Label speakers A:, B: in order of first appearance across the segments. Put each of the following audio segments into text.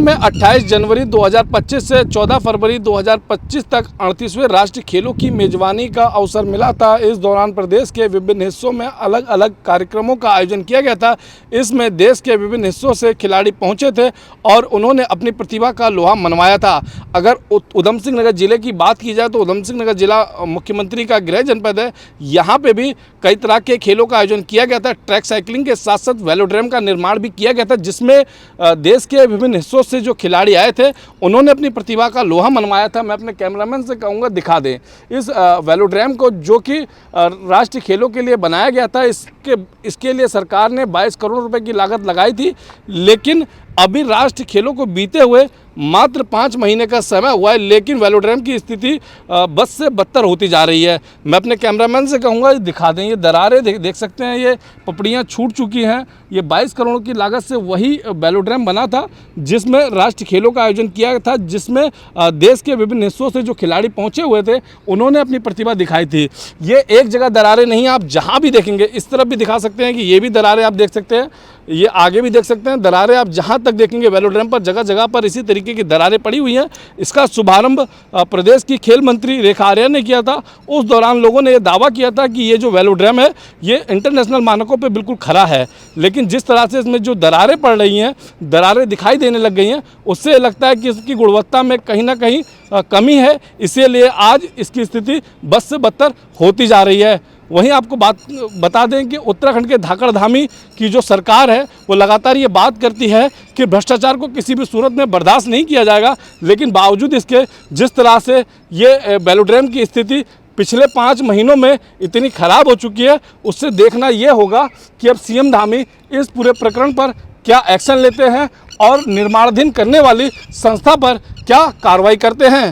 A: में 28 जनवरी 2025 से 14 फरवरी 2025 तक 38वें राष्ट्रीय खेलों की मेजबानी का अवसर मिला था। इस दौरान प्रदेश के विभिन्न हिस्सों में अलग अलग कार्यक्रमों का आयोजन किया गया था। इसमें देश के विभिन्न हिस्सों से खिलाड़ी पहुंचे थे और उन्होंने अपनी प्रतिभा का लोहा मनवाया था। अगर उधम सिंह नगर जिले की बात की जाए तो उधम सिंह नगर जिला मुख्यमंत्री का गृह जनपद है। यहाँ पे भी कई तरह के खेलों का आयोजन किया गया था। ट्रैक साइकिलिंग के साथ साथ वेलोड्रम का निर्माण भी किया गया था, जिसमें देश के विभिन्न हिस्सों से जो खिलाड़ी आए थे उन्होंने अपनी प्रतिभा का लोहा मनवाया था। मैं अपने कैमरामैन से कहूँगा दिखा दें इस वेलोड्रम को, जो कि राष्ट्रीय खेलों के लिए बनाया गया था। इसके लिए सरकार ने 22 करोड़ रुपए की लागत लगाई थी, लेकिन अभी राष्ट्रीय खेलों को बीते हुए मात्र 5 महीने का समय हुआ है, लेकिन वेलोड्रम की स्थिति बद से बदतर होती जा रही है। मैं अपने कैमरामैन से कहूँगा दिखा दें, ये दरारें देख सकते हैं, ये पपड़ियाँ छूट चुकी हैं। ये 22 करोड़ की लागत से वही वेलोड्रम बना था जिसमें राष्ट्रीय खेलों का आयोजन किया गया था, जिसमें देश के विभिन्न हिस्सों से जो खिलाड़ी पहुँचे हुए थे उन्होंने अपनी प्रतिभा दिखाई थी। ये एक जगह दरारें नहीं, आप जहाँ भी देखेंगे, इस तरफ भी दिखा सकते हैं कि ये भी दरारें आप देख सकते हैं, ये आगे भी देख सकते हैं दरारें। आप जहाँ तक देखेंगे वेलोड्रम पर जगह जगह पर इसी तरीके की दरारें पड़ी हुई हैं। इसका शुभारंभ प्रदेश की खेल मंत्री रेखा आर्या ने किया था। उस दौरान लोगों ने यह दावा किया था कि ये जो वेलोड्रम है ये इंटरनेशनल मानकों पे बिल्कुल खरा है, लेकिन जिस तरह से इसमें जो दरारें पड़ रही हैं, दरारें दिखाई देने लग गई हैं, उससे लगता है कि इसकी गुणवत्ता में कहीं ना कहीं कमी है। इसीलिए आज इसकी स्थिति बद से बदतर होती जा रही है। वहीं आपको बता दें कि उत्तराखंड के धाकड़धामी की जो सरकार है वो लगातार ये बात करती है कि भ्रष्टाचार को किसी भी सूरत में बर्दाश्त नहीं किया जाएगा, लेकिन बावजूद इसके जिस तरह से ये वेलोड्रम की स्थिति पिछले 5 महीनों में इतनी खराब हो चुकी है, उससे देखना ये होगा कि अब सीएम धामी इस पूरे प्रकरण पर क्या एक्शन लेते हैं और निर्माणाधीन करने वाली संस्था पर क्या कार्रवाई करते हैं।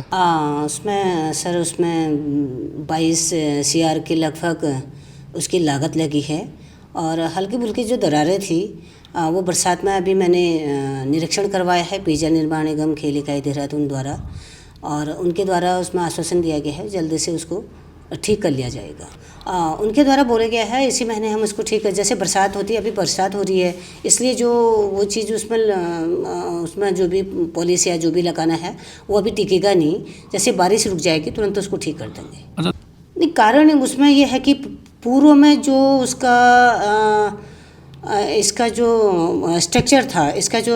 B: उसमें 22 CR के लगभग उसकी लागत लगी है और हल्की फुल्की जो दरारें थी वो बरसात में अभी मैंने निरीक्षण करवाया है पेयजल निर्माण निगम खेल इकाई देहरादून द्वारा, और उनके द्वारा उसमें आश्वासन दिया गया है जल्दी से उसको ठीक कर लिया जाएगा। उनके द्वारा बोला गया है इसी महीने हम उसको ठीक कर, जैसे बरसात होती है, अभी बरसात हो रही है, इसलिए जो वो चीज़ उसमें जो भी पॉलिसी या जो भी लगाना है वो अभी टिकेगा नहीं। जैसे बारिश रुक जाएगी तुरंत उसको ठीक कर देंगे। नहीं, कारण उसमें ये है कि पूर्व में जो उसका इसका जो स्ट्रक्चर था, इसका जो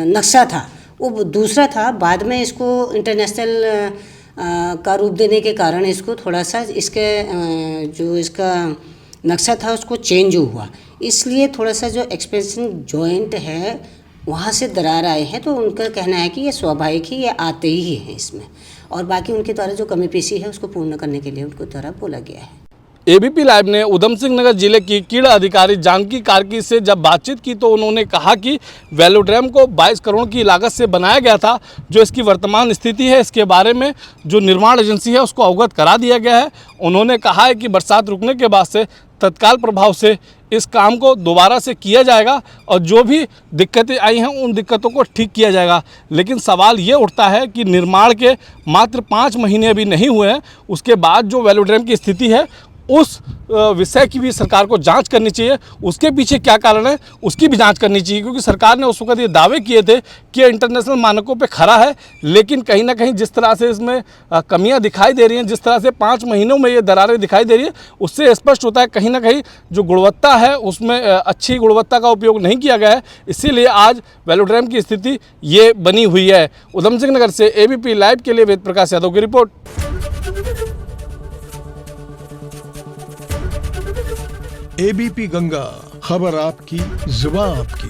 B: नक्शा था वो दूसरा था। बाद में इसको इंटरनेशनल का रूप देने के कारण इसको थोड़ा सा इसके जो इसका नक्शा था उसको चेंज हुआ, इसलिए थोड़ा सा जो एक्सपेंशन जॉइंट है वहाँ से दरार आए हैं। तो उनका कहना है कि ये स्वाभाविक ही, ये आते ही हैं इसमें, और बाकी उनके द्वारा जो कमी पेशी है उसको पूर्ण करने के लिए उनको द्वारा बोला गया है।
A: एबीपी लाइव ने उधम सिंह नगर जिले की कीड़ा अधिकारी जानकी कार्की से जब बातचीत की तो उन्होंने कहा कि वेलोड्रम को 22 करोड़ की लागत से बनाया गया था। जो इसकी वर्तमान स्थिति है इसके बारे में जो निर्माण एजेंसी है उसको अवगत करा दिया गया है। उन्होंने कहा है कि बरसात रुकने के बाद से तत्काल प्रभाव से इस काम को दोबारा से किया जाएगा और जो भी दिक्कतें आई हैं उन दिक्कतों को ठीक किया जाएगा। लेकिन सवाल ये उठता है कि निर्माण के मात्र 5 महीने अभी नहीं हुए हैं, उसके बाद जो वेलोड्रम की स्थिति है उस विषय की भी सरकार को जांच करनी चाहिए। उसके पीछे क्या कारण है उसकी भी जांच करनी चाहिए, क्योंकि सरकार ने उस वक्त ये दावे किए थे कि इंटरनेशनल मानकों पे खरा है, लेकिन कहीं ना कहीं जिस तरह से इसमें कमियां दिखाई दे रही हैं, जिस तरह से 5 महीनों में ये दरारें दिखाई दे रही है, उससे स्पष्ट होता है कहीं ना कहीं जो गुणवत्ता है उसमें अच्छी गुणवत्ता का उपयोग नहीं किया गया है। इसीलिए आज वेलोड्रम की स्थिति ये बनी हुई है। उधम सिंह नगर से एबीपी लाइव के लिए वेद प्रकाश यादव की रिपोर्ट।
C: एबीपी गंगा, खबर आपकी, जुबान आपकी।